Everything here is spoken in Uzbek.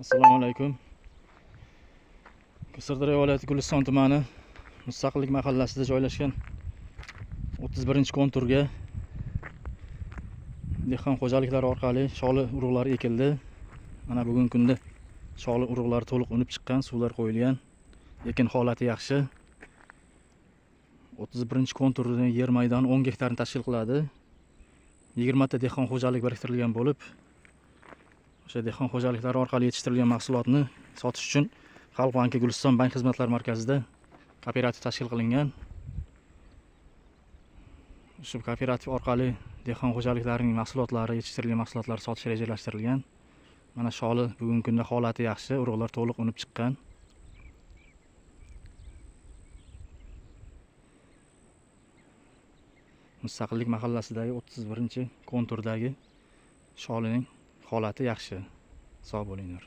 Assalomu alaykum. Sirdaryo viloyati Guliston tumani Mustaqillik mahallasida joylashgan 31-konturga dehqon xo'jaliklari orqali sholi urug'lari ekildi. Mana bugungi kunda sholi urug'lari to'liq unib chiqqan, suvlar qo'yilgan. Ekin holati yaxshi. 31-konturning yer maydoni 10 gektarni tashkil qiladi. 20 ta dehqon xo'jalik biriktirilgan bo'lib, o'sha dehqon xo'jaliklari orqali yetishtirilgan mahsulotni sotish uchun Xalq banki Guliston bank xizmatlar markazida kooperativ tashkil qilingan. Shu kooperativ orqali dehqon xo'jaliklarining mahsulotlari, yetishtirilgan mahsulotlar sotish rejalashtirilgan. Mana sholi bugungi kunda holati yaxshi, urug'lar to'liq unib chiqqan. Mustaqillik mahallasidagi 31-konturdagi sholining holati yaxshi. Sog' bo'linglar.